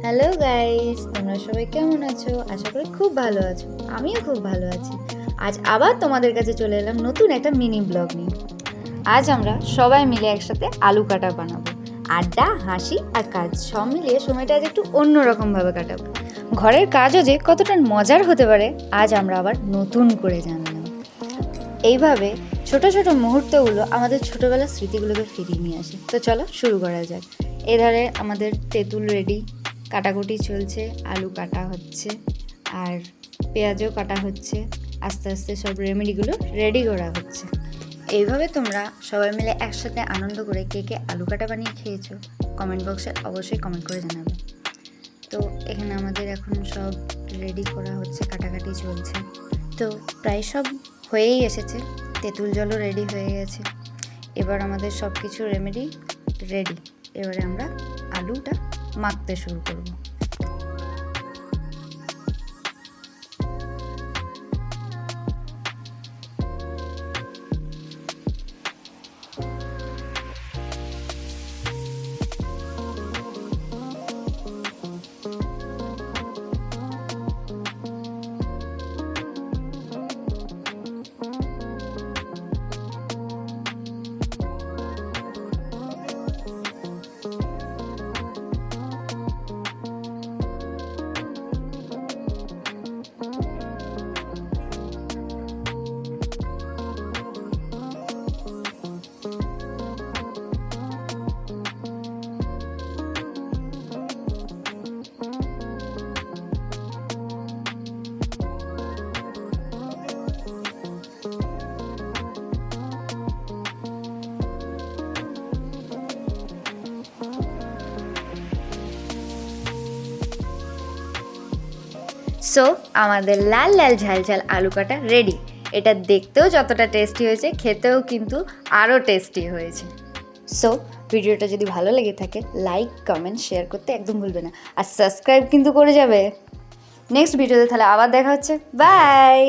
Hello guys, তোমরা সবাই কেমন আছো? আশা করি খুব ভালো আছো। আমিও খুব ভালো আছি। আজ আবার তোমাদের কাছে চলে এলাম নতুন একটা মিনি ব্লগ নিয়ে। আজ আমরা সবাই মিলে একসাথে আলু কাটা বানাবো। আড্ডা, হাসি আর কাজ সব মিলিয়ে সময়টা আজ একটু অন্যরকমভাবে কাটাবো। ঘরের কাজও যে কতটা মজার হতে পারে আজ আমরা আবার নতুন করে জানলাম। এইভাবে ছোট ছোট মুহূর্তগুলো আমাদের ছোটোবেলার স্মৃতিগুলোকে ফিরিয়ে নিয়ে আসে। তো চলো শুরু করা যাক। এধারে আমাদের তেঁতুল রেডি, কাটাকুটি চলছে, আলু কাটা হচ্ছে আর পেঁয়াজও কাটা হচ্ছে। আস্তে আস্তে সব রেমেডিগুলো রেডি করা হচ্ছে। এইভাবে তোমরা সবাই মিলে একসাথে আনন্দ করে কে কে আলু কাটা বানিয়ে খেয়েছো কমেন্ট বক্সে অবশ্যই কমেন্ট করে জানাবে। তো এখানে আমাদের এখন সব রেডি করা হচ্ছে, কাটাকাটি চলছে। তো প্রায় সব হয়েই এসেছে, তেঁতুল জলও রেডি হয়ে গেছে। এবার আমাদের সব কিছু রেমেডি রেডি। এবারে আমরা আলুটা মাখতে শুরু করব। সো আমাদের লাল লাল ঝাল ঝাল আলু কাটা রেডি। এটা দেখতেও যতটা টেস্টি হয়েছে, খেতেও কিন্তু আরও টেস্টি হয়েছে। সো ভিডিওটা যদি ভালো লেগে থাকে লাইক, কমেন্ট, শেয়ার করতে একদম ভুলবে না। আর সাবস্ক্রাইব কিন্তু করে যাবে। নেক্সট ভিডিওতে তাহলে আবার দেখা হচ্ছে। বাই।